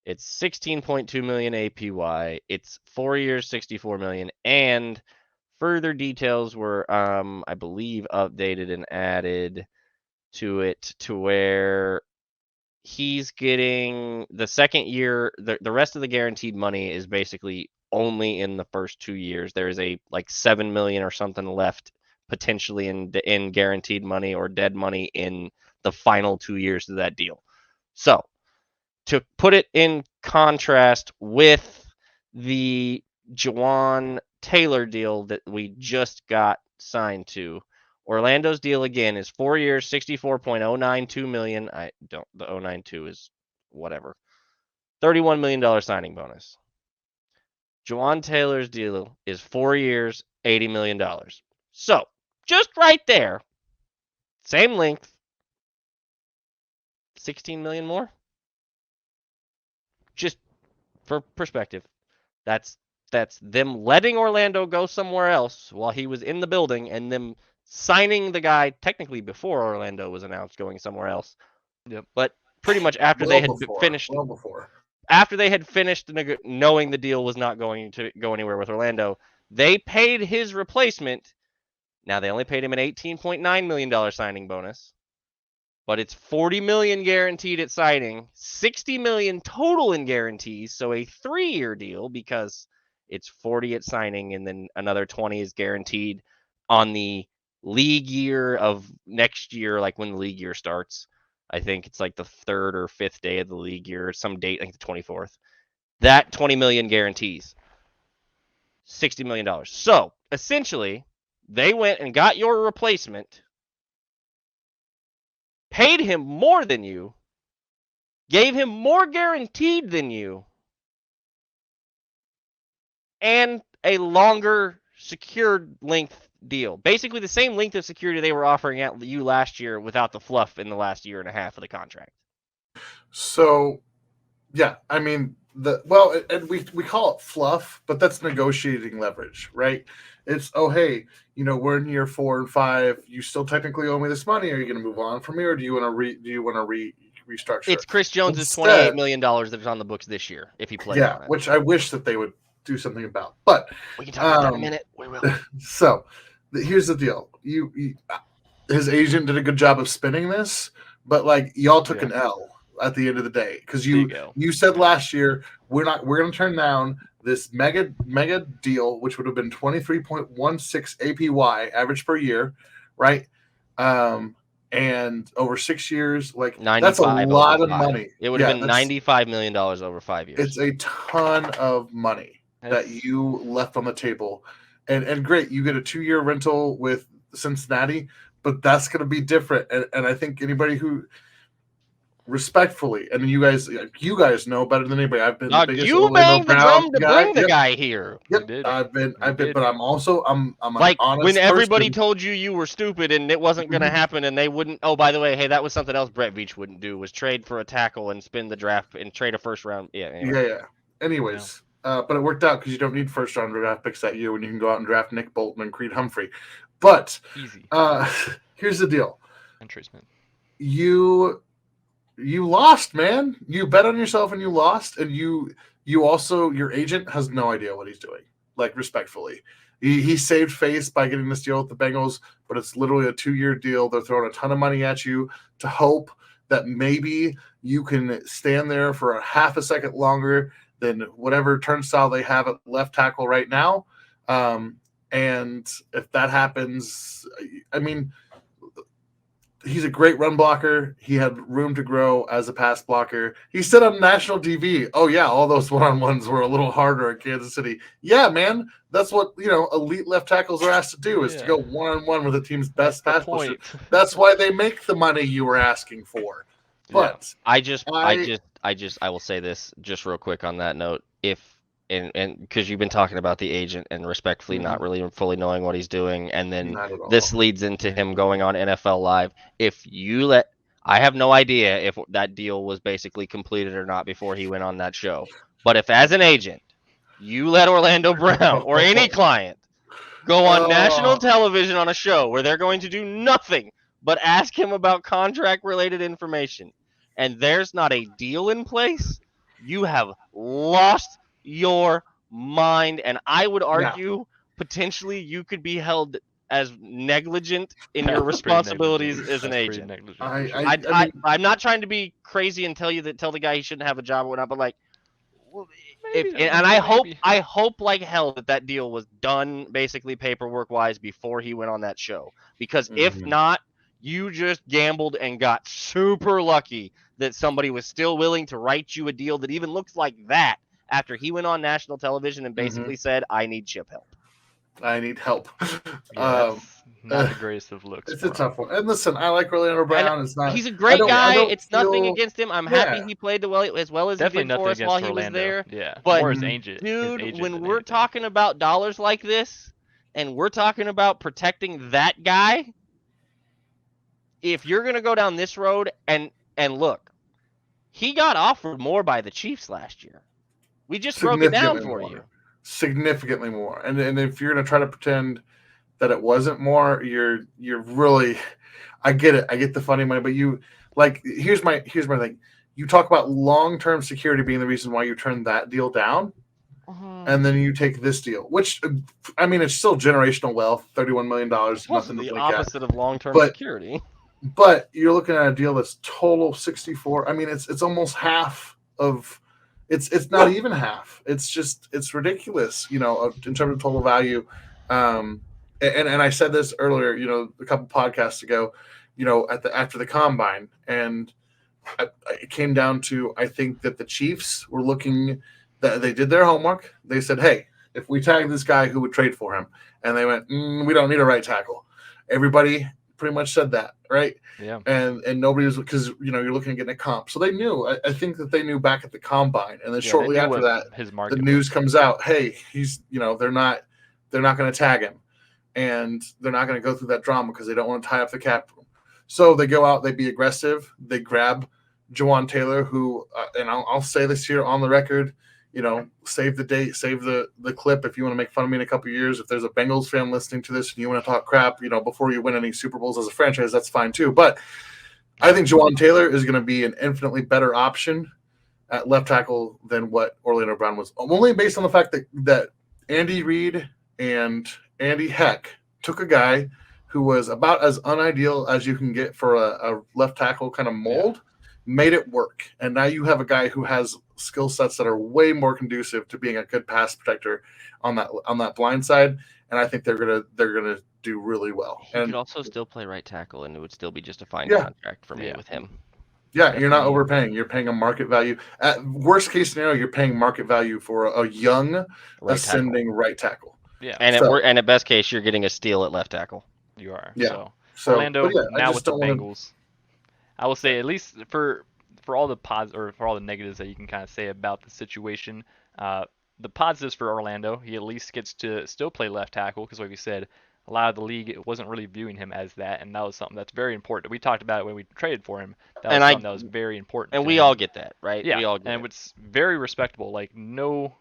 It's 16.2 million APY. It's 4 years, 64 million, and further details were, I believe, updated and added to it to where he's getting the second year. The rest of the guaranteed money is basically only in the first 2 years. There is a 7 million or something left potentially in guaranteed money or dead money in the final 2 years of that deal. So, to put it in contrast with the Jawaan Taylor deal that we just got signed to, Orlando's deal again is 4 years, 64.092 million. The 092 is whatever. $31 million signing bonus. Jawaan Taylor's deal is 4 years, $80 million. So, just right there, same length, 16 million more. Just for perspective, that's them letting Orlando go somewhere else while he was in the building, and them signing the guy technically before Orlando was announced going somewhere else. Yep. But pretty much after they had finished, knowing the deal was not going to go anywhere with Orlando, they paid his replacement. Now they only paid him an $18.9 million signing bonus. But it's 40 million guaranteed at signing, 60 million total in guarantees, so a 3-year deal because it's 40 at signing and then another 20 is guaranteed on the league year of next year, like when the league year starts. I think it's like the 3rd or 5th day of the league year, some date, I think the 24th. That 20 million guarantees $60 million. So essentially, they went and got your replacement, paid him more than you, gave him more guaranteed than you, and a longer secured length deal. Basically the same length of security they were offering at you last year without the fluff in the last year and a half of the contract. So, yeah, and we call it fluff, but that's negotiating leverage, right? It's, oh, hey, we're in year 4 and 5. You still technically owe me this money. Are you going to move on from here, or do you want to restructure? It's Chris Jones's $28 million that's on the books this year if he plays on it. Which I wish that they would do something about. But we can talk about that in a minute. We will. So, here's the deal. His agent did a good job of spinning this, but y'all took an L. at the end of the day, because Bingo. you said last year we're going to turn down this mega deal, which would have been 23.16 APY average per year, right? And over 6 years, like that's a 95 lot over of 5. money. It would have been $95 million over 5 years. It's a ton of money that you left on the table, and great, you get a 2-year rental with Cincinnati, but that's going to be different. And I think anybody who respectfully, and you guys know better than anybody. I've been the biggest you Orlando banged the Brown drum to guy. bring the guy here. Yep, did. I've been, did. but I'm also I'm an Like honest when everybody person. told you were stupid and it wasn't going to happen, and they wouldn't. Oh, by the way, hey, that was something else Brett Veach wouldn't do, was trade for a tackle and spin the draft and trade a first round. Yeah. Anyway. Yeah. Anyways, but it worked out because you don't need first round draft picks that year when you can go out and draft Nick Bolton and Creed Humphrey. But Easy. Here's the deal. And Traceman. You lost, man. You bet on yourself and you lost, and you also, your agent has no idea what he's doing. Like, respectfully, he saved face by getting this deal with the Bengals, but it's literally a 2-year deal. They're throwing a ton of money at you to hope that maybe you can stand there for a half a second longer than whatever turnstile they have at left tackle right now. And if that happens, I mean, he's a great run blocker. He had room to grow as a pass blocker. He said on national TV, "Oh yeah, all those one-on-ones were a little harder at Kansas City." Yeah, man, that's what elite left tackles are asked to do, is to go one-on-one with the team's best pass blocker. That's why they make the money you were asking for. But I will say this just real quick on that note. And because you've been talking about the agent and respectfully not really fully knowing what he's doing, and then this leads into him going on NFL Live. I have no idea if that deal was basically completed or not before he went on that show. But if, as an agent, you let Orlando Brown or any client go on national television on a show where they're going to do nothing but ask him about contract-related information, and there's not a deal in place, you have lost your mind. And I would argue potentially you could be held as negligent in your responsibilities as an agent. I'm not trying to be crazy and tell the guy he shouldn't have a job or whatnot, but like, I hope like hell that deal was done basically paperwork wise before he went on that show, because if not, you just gambled and got super lucky that somebody was still willing to write you a deal that even looks like that after he went on national television and basically said, "I need chip help. I need help." Not the greatest of looks. It's a tough one. And listen, I like Orlando Brown. He's a great guy. It's nothing against him. I'm happy he played as well as definitely he did for us while he was there. Yeah, but more his agent, dude, when we're talking about dollars like this, and we're talking about protecting that guy, if you're gonna go down this road, and look, he got offered more by the Chiefs last year. We just broke it down for you. Significantly more. And if you're going to try to pretend that it wasn't more, you're really, I get it. I get the funny money, but here's my thing. You talk about long-term security being the reason why you turned that deal down. And then you take this deal, which, I mean, it's still generational wealth, $31 million. Nothing the like opposite of long-term security. But you're looking at a deal that's total 64. I mean, it's almost half of. It's not even half. It's ridiculous, in terms of total value. And I said this earlier, a couple podcasts ago, after the combine, and it came down to, I think that the Chiefs were looking, that they did their homework. They said, "Hey, if we tag this guy, who would trade for him?" And they went, "We don't need a right tackle." Everybody pretty much said that, right? Yeah. And nobody was, because you're looking at getting a comp. So they knew. I think that they knew back at the combine, and then shortly after that, the news comes out. Hey, he's they're not going to tag him, and they're not going to go through that drama because they don't want to tie up the cap room. So they go out, they be aggressive, they grab Jawaan Taylor, who, and I'll say this here on the record. Save the date, save the clip if you want to make fun of me in a couple of years. If there's a Bengals fan listening to this and you want to talk crap, before you win any Super Bowls as a franchise, that's fine too. But I think Jawaan Taylor is going to be an infinitely better option at left tackle than what Orlando Brown was. Only based on the fact that Andy Reid and Andy Heck took a guy who was about as unideal as you can get for a left tackle kind of mold. made it work. And now you have a guy who has skill sets that are way more conducive to being a good pass protector on that blind side. And I think they're gonna do really well. He could also still play right tackle, and it would still be just a fine Yeah. contract for me with him. Yeah, you're not Definitely. overpaying. You're paying a market value. At worst case scenario, you're paying market value for a young ascending right tackle. Yeah. And at best case, you're getting a steal at left tackle. You are. Yeah. So Orlando but now with the Bengals. I will say, at least for all the for all the negatives that you can kind of say about the situation, the positives for Orlando, he at least gets to still play left tackle, because like we said, a lot of the league wasn't really viewing him as that, and that was something that's very important. We talked about it when we traded for him. That was something that was very important. And to we him. all get that, right? Yeah, we all get and it's very respectable. Like no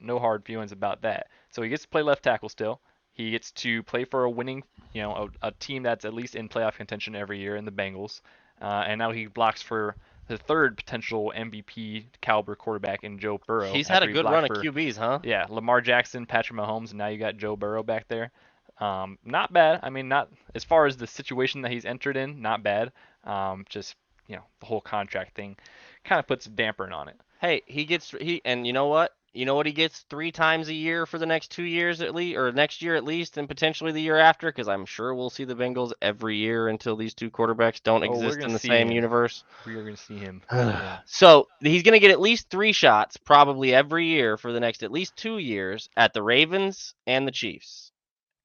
hard feelings about that. So he gets to play left tackle still. He gets to play for a winning, a team that's at least in playoff contention every year in the Bengals. And now he blocks for the third potential MVP caliber quarterback in Joe Burrow. He's had a good run of QBs, huh? Yeah, Lamar Jackson, Patrick Mahomes, and now you got Joe Burrow back there. Not bad. I mean, not as far as the situation that he's entered in, not bad. Just the whole contract thing kind of puts a damper on it. Hey, and you know what? You know what he gets 3 times a year for the next 2 years at least, or next year at least, and potentially the year after, because I'm sure we'll see the Bengals every year until these two quarterbacks don't exist in the same universe. We are going to see him. So he's going to get at least 3 shots, probably every year for the next at least 2 years at the Ravens and the Chiefs,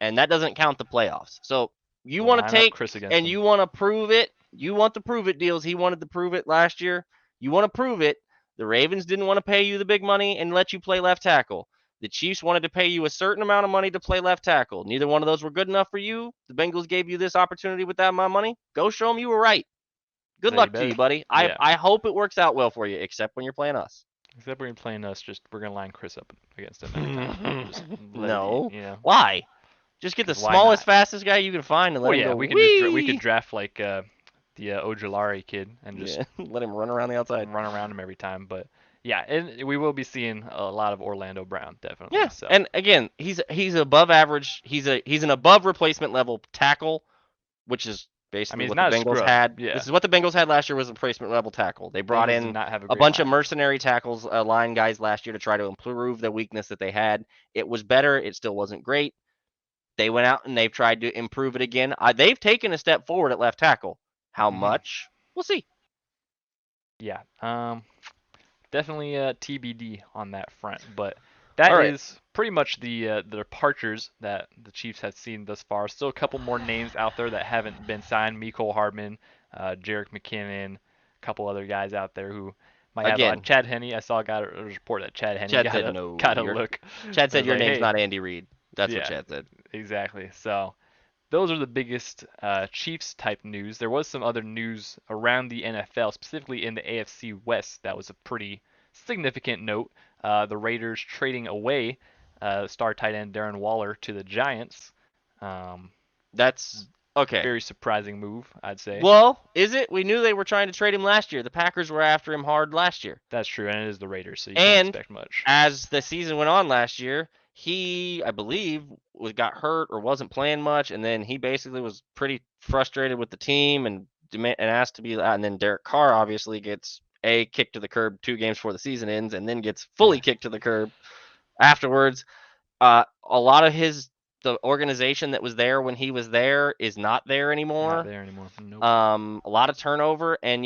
and that doesn't count the playoffs. So you want to take and you want to prove it. You want to prove it, Deals. He wanted to prove it last year. You want to prove it. The Ravens didn't want to pay you the big money and let you play left tackle. The Chiefs wanted to pay you a certain amount of money to play left tackle. Neither one of those were good enough for you. The Bengals gave you this opportunity with that amount of money. Go show them you were right. Good luck to you, buddy. Yeah. I hope it works out well for you, except when you're playing us. Except when you're playing us, we're going to line Chris up against him. No. Why? Just get the smallest, fastest guy you can find and let him go. We could draft like the Ojulari kid and just let him run around the outside. Run around him every time. But yeah, and we will be seeing a lot of Orlando Brown, definitely. Yeah, so. And again, he's above average. He's an above replacement level tackle, which is basically what the Bengals had. Yeah. This is what the Bengals had last year, was a replacement level tackle. They brought in a bunch of mercenary tackles, line guys last year to try to improve the weakness that they had. It was better. It still wasn't great. They went out and they've tried to improve it again. They've taken a step forward at left tackle. How much? We'll see. Yeah. Definitely TBD on that front, but that is pretty much the departures that the Chiefs have seen thus far. Still a couple more names out there that haven't been signed. Mecole Hardman, Jerick McKinnon, a couple other guys out there who might have Chad Henne. I saw a report that Chad Henne got a look. Chad said your name's not Andy Reid. That's what Chad said. Exactly. So those are the biggest Chiefs type news. There was some other news around the NFL, specifically in the AFC West. That was a pretty significant note. The Raiders trading away star tight end Darren Waller to the Giants. That's okay. Very surprising move, I'd say. Well, is it? We knew they were trying to trade him last year. The Packers were after him hard last year. That's true, and it is the Raiders, so you can't expect much. As the season went on last year, he, I believe, got hurt or wasn't playing much, and then he basically was pretty frustrated with the team and asked to be out. And then Derek Carr obviously gets kicked to the curb 2 games before the season ends, and then gets fully kicked to the curb afterwards. A lot of the organization that was there when he was there is not there anymore. Not there anymore. Nope. A lot of turnover, and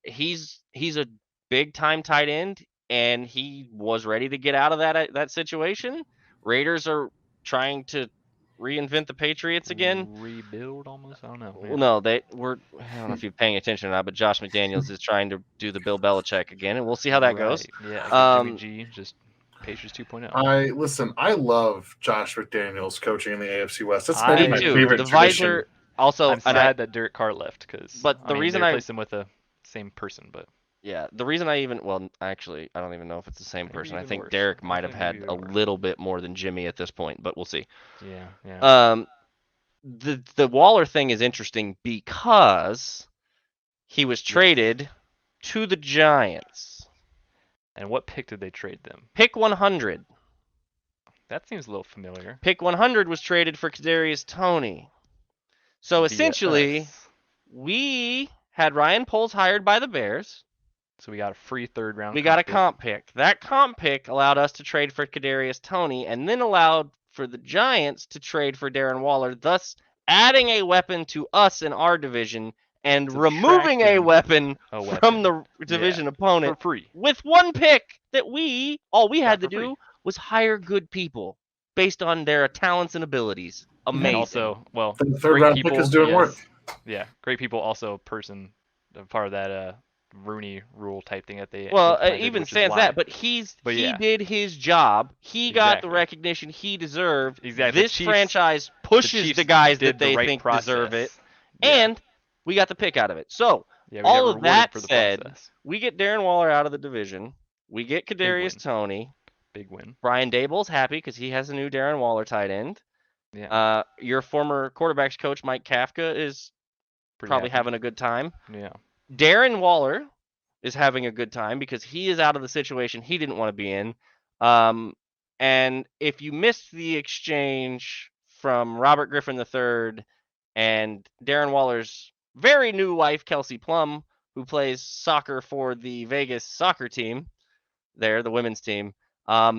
he's a big time tight end, and he was ready to get out of that situation. Raiders are trying to reinvent the Patriots again. Rebuild almost? I don't know. Well, no, I don't know if you're paying attention or not, but Josh McDaniels is trying to do the Bill Belichick again, and we'll see how that goes. Yeah, Jimmy G, just Patriots 2.0. I love Josh McDaniels coaching in the AFC West. That's maybe my favorite the visor. Also, I'm sad that Derek Carr left the reason I replaced him with the same person, but. Yeah, the reason I don't even know if it's the same person. I think Derek might have had a little bit more than Jimmy at this point, but we'll see. Yeah. The Waller thing is interesting because he was traded to the Giants. And what pick did they trade them? Pick 100. That seems a little familiar. Pick 100 was traded for Kadarius Toney. So essentially, we had Ryan Poles hired by the Bears, So we got a free third round. we got a comp pick. That comp pick allowed us to trade for Kadarius Toney, and then allowed for the Giants to trade for Darren Waller, thus adding a weapon to us in our division and removing a weapon from the division opponent for free. with one pick that all we had to for free. do was hire good people based on their talents and abilities. Amazing. And also, well, The third great round people, pick is doing yes. work. Yeah, great people. Also, a part of that Rooney rule type thing that they. Well, implemented, even which is sans why- that, but he did his job. He got the Exactly. recognition he deserved. Exactly. This The Chiefs- franchise pushes Chiefs the guys did that they the right think process. deserve it, Yeah. and we got the pick out of it. So Yeah, we all got of rewarded that for the said, process. we get Darren Waller out of the division. We get Kadarius win. Toney. Big win. Brian Daboll's happy because he has a new Darren Waller tight end. Yeah. Your former quarterbacks coach Mike Kafka is Pretty probably happy. having a good time. Yeah. Darren Waller is having a good time because he is out of the situation he didn't want to be in. And if you missed the exchange from Robert Griffin III and Darren Waller's very new wife, Kelsey Plum, who plays soccer for the Vegas soccer team, the women's team,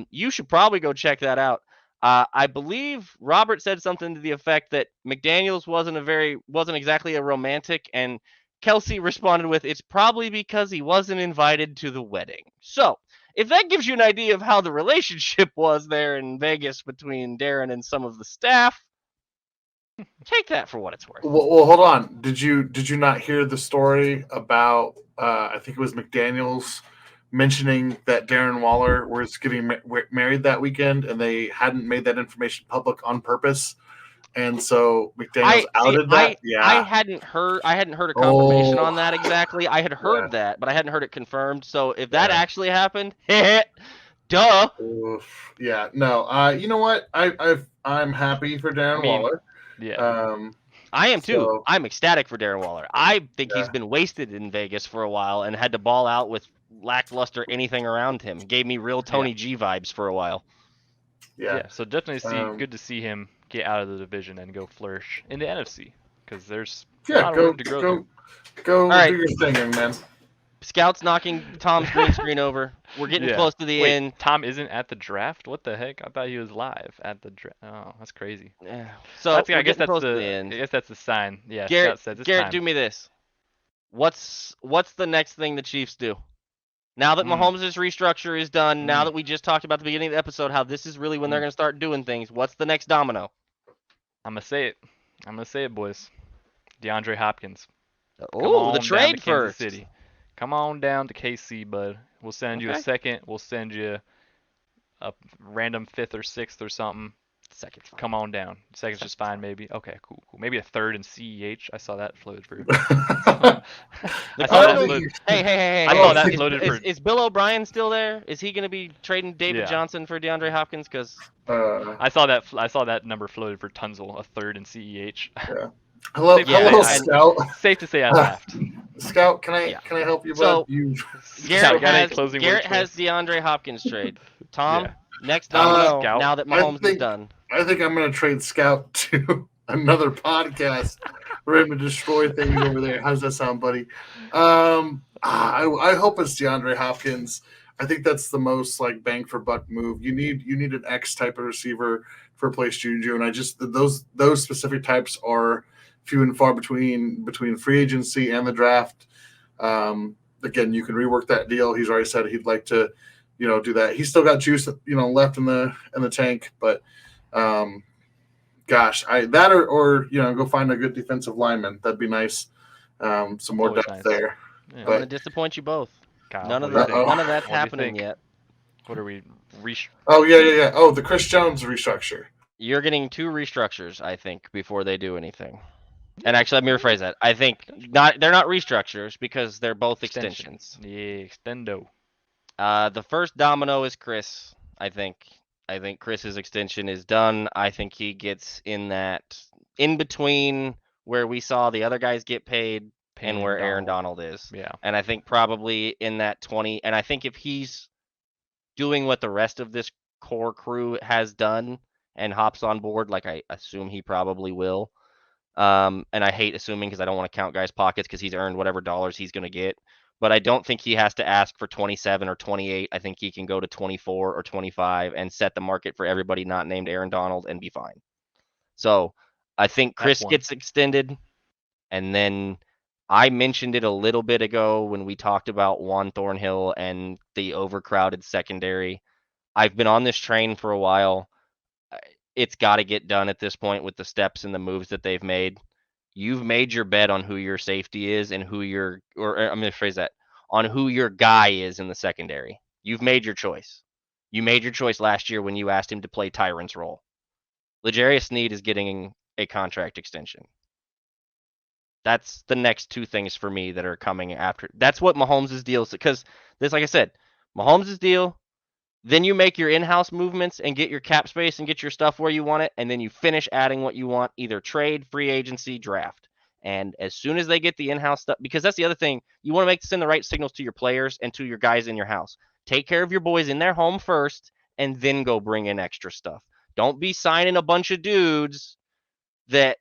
you should probably go check that out. I believe Robert said something to the effect that McDaniels wasn't exactly a romantic, and Kelsey responded with, "It's probably because he wasn't invited to the wedding." So, if that gives you an idea of how the relationship was there in Vegas between Darren and some of the staff, take that for what it's worth. Well, hold on. Did you not hear the story about? I think it was McDaniels mentioning that Darren Waller was getting married that weekend, and they hadn't made that information public on purpose, and so McDaniels outed that. I hadn't heard a confirmation on that exactly. I had heard that, but I hadn't heard it confirmed. So if that actually happened, duh. Oof. Yeah, no. You know what? I'm happy for Darren Waller. Yeah. I am too. So- I'm ecstatic for Darren Waller. I think he's been wasted in Vegas for a while and had to ball out with lackluster anything around him. Gave me real Tony G vibes for a while. Yeah. So definitely good to see him get out of the division and go flourish in the NFC because there's a lot of room to grow. Go right. do your thing, young man. Scouts knocking Tom's green screen over. We're getting close to the end. Tom isn't at the draft? What the heck? I thought he was live at the draft. Oh, that's crazy. Yeah. So I guess that's the sign. Yeah. Garrett, Scott says it's Garrett, time. do me this. What's the next thing the Chiefs do? Now that Mahomes' restructure is done, now that we just talked about at the beginning of the episode how this is really when they're going to start doing things, what's the next domino? I'm going to say it, boys. DeAndre Hopkins. Oh, the trade first. City. Come on down to KC, bud. We'll send you a second. We'll send you a random 5th or 6th or something. Second's fine. Come on down. Second's just fine, maybe. Okay, cool. Maybe a 3rd in CEH. I saw that floated for. Hey! I saw that floated for. Is Bill O'Brien still there? Is he going to be trading David Johnson for DeAndre Hopkins? Because I saw that number floated for Tunzel, a 3rd in CEH. Yeah. Hello, Scout. Safe to say I laughed. Scout, can I help you? So Garrett Garrett has DeAndre Hopkins trade. Tom, next domino. Now that Mahomes is done. I think I'm going to trade Scout to another podcast for him to destroy things over there. How's that sound, buddy? I hope it's DeAndre Hopkins. I think that's the most like bang for buck move. You need an X type of receiver to replace JuJu, and I just those specific types are few and far between free agency and the draft. Again, you can rework that deal. He's already said he'd like to, do that. He's still got juice, left in the tank, but gosh, or go find a good defensive lineman. That'd be nice. Some more depth there. Yeah. I'm gonna disappoint you both. Kyle, none of that's happening yet. What are we? Oh yeah. Oh, the Chris Jones restructure. You're getting 2 restructures, I think, before they do anything. And actually, let me rephrase that. I think they're not restructures because they're both extensions. Yeah, extendo. The first domino is Chris. I think Chris's extension is done. I think he gets in between where we saw the other guys get paid and where Aaron Donald is. Yeah. And I think probably in that 20. And I think if he's doing what the rest of this core crew has done and hops on board, like I assume he probably will, And I hate assuming because I don't want to count guys' pockets because he's earned whatever dollars he's going to get. But I don't think he has to ask for 27 or 28. I think he can go to 24 or 25 and set the market for everybody not named Aaron Donald and be fine. So I think That's Chris one. gets extended. And then I mentioned it a little bit ago when we talked about Juan Thornhill and the overcrowded secondary. I've been on this train for a while. It's got to get done at this point with the steps and the moves that they've made. You've made your bet on who your safety is and who your, or I'm going to phrase that, on who your guy is in the secondary. You've made your choice. You made your choice last year when you asked him to play Tyron's role. L'Jarius Sneed is getting a contract extension. That's the next two things for me that are coming after. That's what Mahomes' deal is. Because this, like I said, Mahomes' deal, then you make your in-house movements and get your cap space and get your stuff where you want it, and then you finish adding what you want, either trade, free agency, draft. And as soon as they get the in-house stuff, because that's the other thing, you want to send the right signals to your players and to your guys in your house. Take care of your boys in their home first, and then go bring in extra stuff. Don't be signing a bunch of dudes that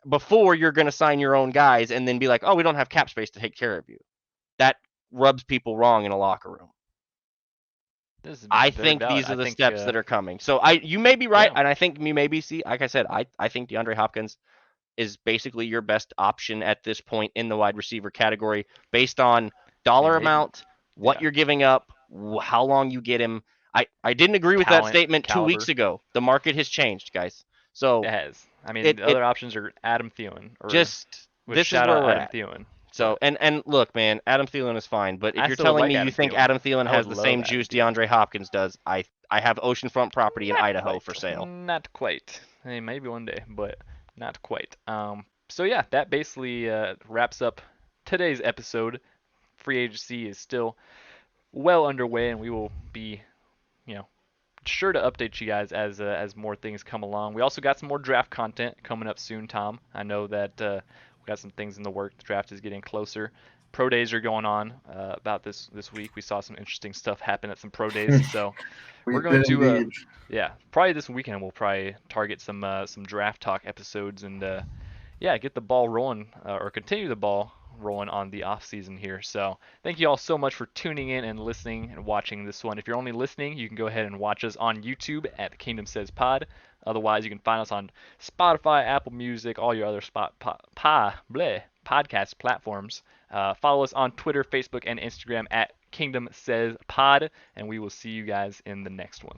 before you're going to sign your own guys and then be like, oh, we don't have cap space to take care of you. That rubs people wrong in a locker room. This is I very think valid. these are I the think, steps that are coming. So you may be right, yeah. and I think you may be like I said, I think DeAndre Hopkins is basically your best option at this point in the wide receiver category based on dollar maybe- amount, what yeah. you're giving up, how long you get him. I didn't agree with that Talent, statement 2 caliber. weeks ago. The market has changed, guys. So It has. I mean, it the other options are Adam Thielen, or just with this is shout where out we're Adam at. Thielen. So and look, man, Adam Thielen is fine, but if I you're still would telling like me Adam you think Thielen. Adam Thielen I has would the love same Adam juice Thielen. DeAndre Hopkins does, I have oceanfront property in Not Idaho quite. for sale. Not quite. Hey, maybe one day, but not quite. So yeah, that basically wraps up today's episode. Free agency is still well underway, and we will be, you know, sure to update you guys as more things come along. We also got some more draft content coming up soon, Tom. I know that we got some things in the work. The draft is getting closer. Pro days are going on about this week. We saw some interesting stuff happen at some pro days, so We we're going did to indeed. yeah, probably this weekend we'll probably target some draft talk episodes and yeah, get the ball rolling or continue the ball rolling on the off season here. So thank you all so much for tuning in and listening and watching this one. If you're only listening, you can go ahead and watch us on YouTube at Kingdom Says Pod. Otherwise, you can find us on Spotify, Apple Music, all your other podcast platforms. Follow us on Twitter, Facebook, and Instagram at Kingdom Says Pod, and we will see you guys in the next one.